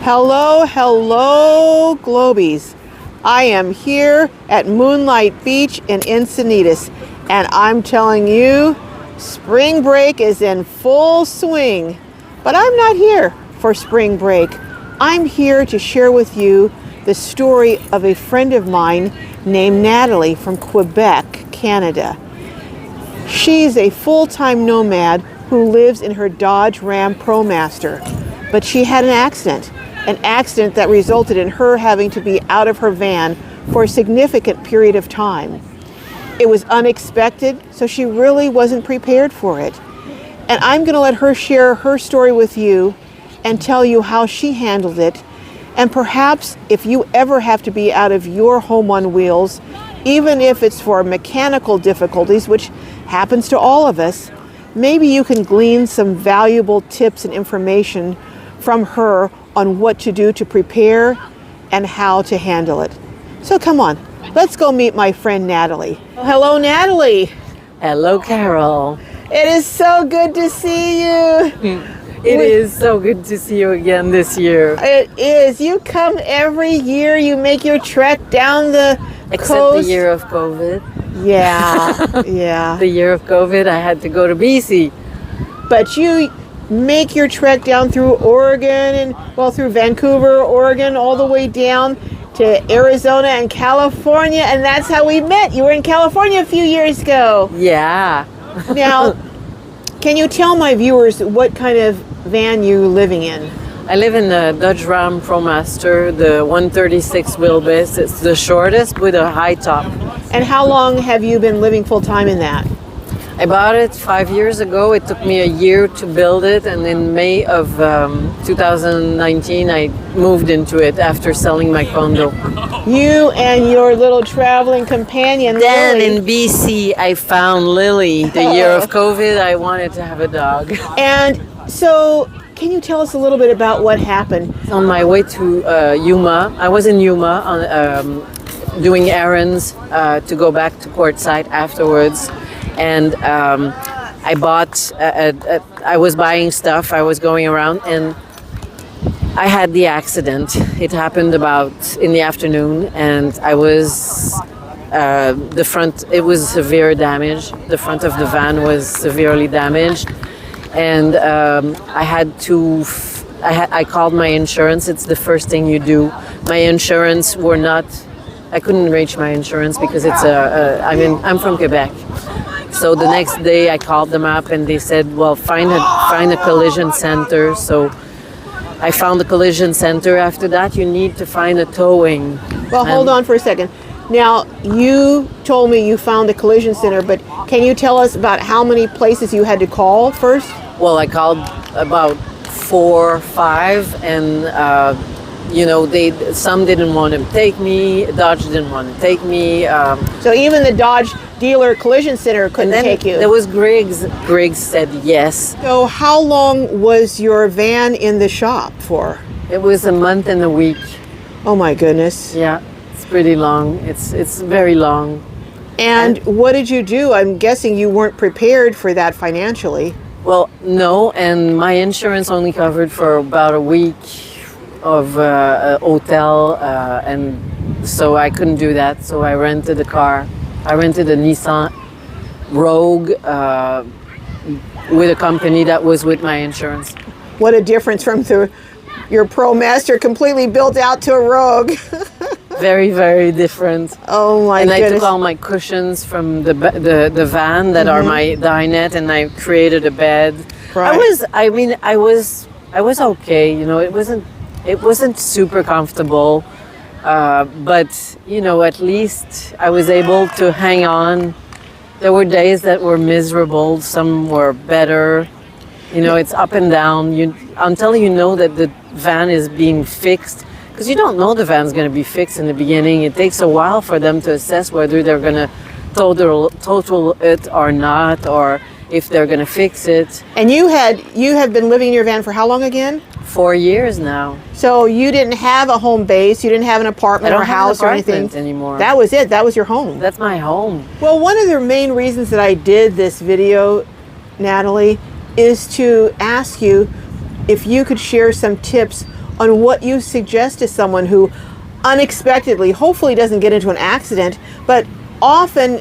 Hello, hello, Globies. I am here at Moonlight Beach in Encinitas, and I'm telling you, spring break is in full swing. But I'm not here for spring break. I'm here to share with you the story of a friend of mine named Natalie from Quebec, Canada. She's a full-time nomad who lives in her Dodge Promaster, but she had an accident that resulted in her having to be out of her van for a significant period of time. It was unexpected, so she really wasn't prepared for it. And I'm going to let her share her story with you and tell you how she handled it. And perhaps if you ever have to be out of your home on wheels, even if it's for mechanical difficulties, which happens to all of us, maybe you can glean some valuable tips and information from her on what to do to prepare and how to handle it. So come on, let's go meet my friend Natalie. Hello, Natalie. Hello, Carol. It is so good to see you. It is so good to see you again this year. It is. You come every year. You make your trek down the Except coast. the year of COVID. Yeah, yeah. The year of COVID, I had to go to BC. But you make your trek down through Oregon and, well, through Vancouver, Oregon, all the way down to Arizona and California, and that's how we met. You were in California a few years ago. Yeah. Now, can you tell my viewers what kind of van you're living in? I live in the Dodge Promaster, the 136 wheelbase. It's the shortest with a high top. And how long have you been living full-time in that? I bought it 5 years ago. It took me a year to build it, and in May of 2019, I moved into it after selling my condo. You and your little traveling companion, Then Lily. in BC, I found Lily. The year of COVID, I wanted to have a dog. And so, can you tell us a little bit about what happened? On my way to Yuma, I was in Yuma on, doing errands to go back to Quartzsite afterwards. And I bought, I was buying stuff, I was going around, and I had the accident. It happened about in the afternoon, and I was, it was severe damage. The front of the van was severely damaged. And I had to, I called my insurance. It's the first thing you do. My insurance were not, I couldn't reach my insurance because it's I'm from Quebec. So the next day I called them up and they said, well, find a collision center. So I found the collision center. After that, you need to find a towing. Well, hold on for a second. Now, you told me you found a collision center, but can you tell us about how many places you had to call first? Well, I called about 4 or 5, and some didn't want to take me. Dodge didn't want to take me. So even the Dodge dealer collision center couldn't take you. There was Griggs. Griggs said yes. So how long was your van in the shop for? It was a month and a week. Oh my goodness. Yeah, it's pretty long. It's very long. And what did you do? I'm guessing you weren't prepared for that financially. Well, no, and my insurance only covered for about a week of a hotel, and so I couldn't do that. So I rented a car. I rented a Nissan Rogue with a company that was with my insurance. What a difference from your Promaster completely built out to a Rogue. Very, very different. Oh my goodness. And I goodness. took all my cushions from the van that are my dinette, and I created a bed. Right. I was okay. You know, it wasn't super comfortable, but you know, at least I was able to hang on. There were days that were miserable. Some were better. You know, it's up and down. Until you know that the van is being fixed. Because you don't know the van's going to be fixed in the beginning. It takes a while for them to assess whether they're going to total it or not, or if they're going to fix it. And you have been living in your van for how long again? 4 years now. So you didn't have a home base, you didn't have an apartment or house or anything anymore. That was it. That was your home. That's my home. Well, one of the main reasons that I did this video, Natalie, is to ask you if you could share some tips on what you suggest to someone who unexpectedly, hopefully doesn't get into an accident, but often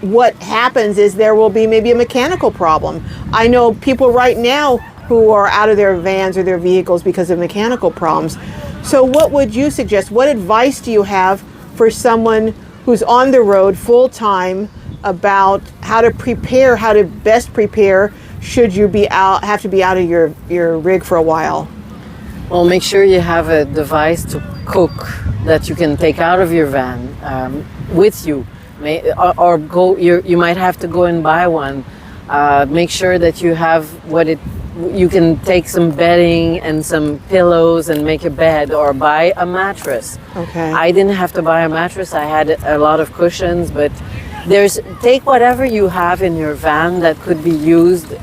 what happens is there will be maybe a mechanical problem. I know people right now who are out of their vans or their vehicles because of mechanical problems. So what would you suggest? What advice do you have for someone who's on the road full time about how to prepare, how to best prepare should you be out, have to be out of your rig for a while? Well, make sure you have a device to cook that you can take out of your van with you. Or go. You might have to go and buy one. Make sure that you have you can take some bedding and some pillows and make a bed, or buy a mattress. Okay. I didn't have to buy a mattress. I had a lot of cushions, but take whatever you have in your van that could be used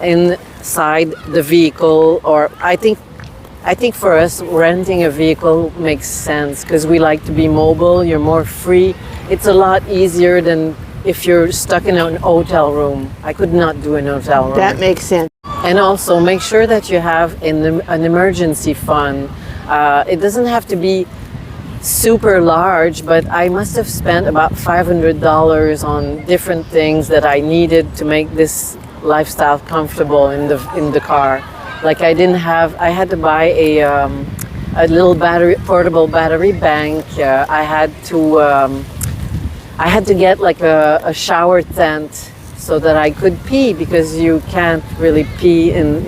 inside the vehicle. Or I think for us, renting a vehicle makes sense because we like to be mobile. You're more free. It's a lot easier than if you're stuck in an hotel room. I could not do an hotel room. That makes sense. And also make sure that you have an emergency fund. It doesn't have to be super large, but I must have spent about $500 on different things that I needed to make this lifestyle comfortable in the car. Like I had to buy a little portable battery bank. I had to get like a shower tent so that I could pee, because you can't really pee in,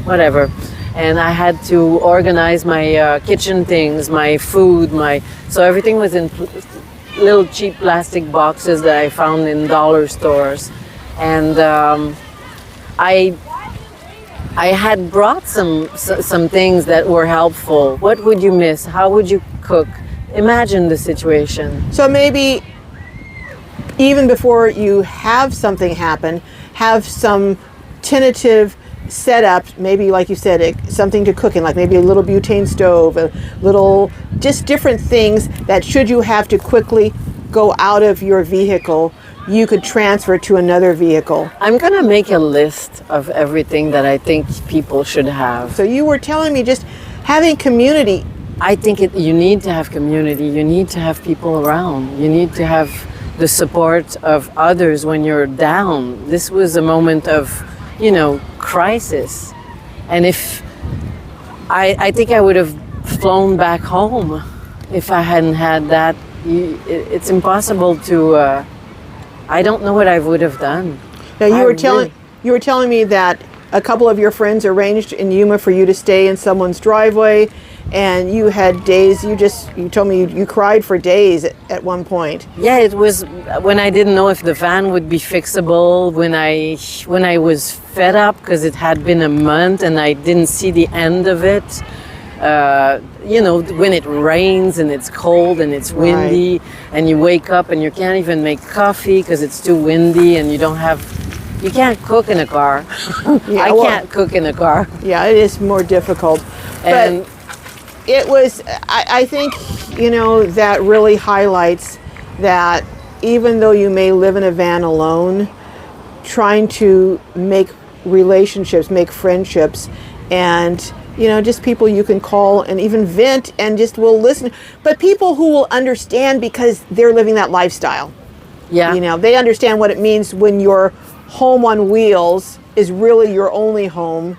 whatever. And I had to organize my kitchen things, my food, so everything was in little cheap plastic boxes that I found in dollar stores. And I had brought some things that were helpful. What would you miss? How would you cook? Imagine the situation. So maybe even before you have something happen, have some tentative setup, maybe like you said, something to cook in, like maybe a little butane stove, just different things that should you have to quickly go out of your vehicle, you could transfer to another vehicle. I'm gonna make a list of everything that I think people should have. So you were telling me just having community. I think you need to have community. You need to have people around. You need to have the support of others when you're down. This was a moment of, crisis. And if I think I would have flown back home if I hadn't had that. It's impossible to. I don't know what I would have done. Now you were telling me that a couple of your friends arranged in Yuma for you to stay in someone's driveway, and you had days. You told me you cried for days at one point. Yeah, it was when I didn't know if the van would be fixable. When I was fed up because it had been a month and I didn't see the end of it. When it rains and it's cold and it's windy, right, and you wake up and you can't even make coffee because it's too windy, and you can't cook in a car. I can't cook in a car. Yeah, it is more difficult. And it was, I think, that really highlights that even though you may live in a van alone, trying to make relationships, make friendships, and just people you can call and even vent and just will listen. But people who will understand because they're living that lifestyle. Yeah. They understand what it means when your home on wheels is really your only home,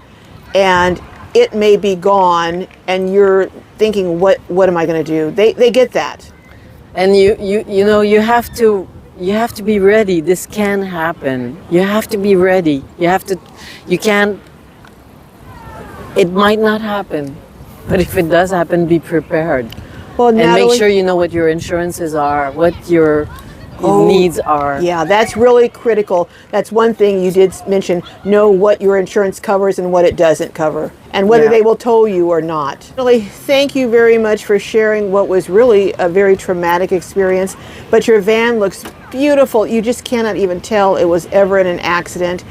and it may be gone and you're thinking, what am I going to do? They get that. And you have to be ready. This can happen. You have to be ready. It might not happen, but if it does happen, be prepared. Well, Natalie, and make sure you know what your insurances are, what your needs are. Yeah, that's really critical. That's one thing you did mention. Know what your insurance covers and what it doesn't cover, and whether they will tow you or not. Natalie, thank you very much for sharing what was really a very traumatic experience. But your van looks beautiful. You just cannot even tell it was ever in an accident.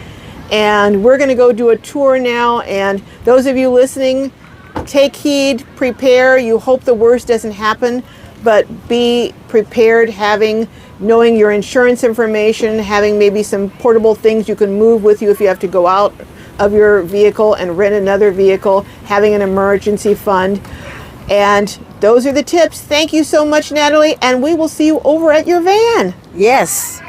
And we're going to go do a tour now. And those of you listening, take heed, prepare. You hope the worst doesn't happen, but be prepared, knowing your insurance information, having maybe some portable things you can move with you if you have to go out of your vehicle and rent another vehicle, having an emergency fund. And those are the tips. Thank you so much, Natalie, and we will see you over at your van. Yes.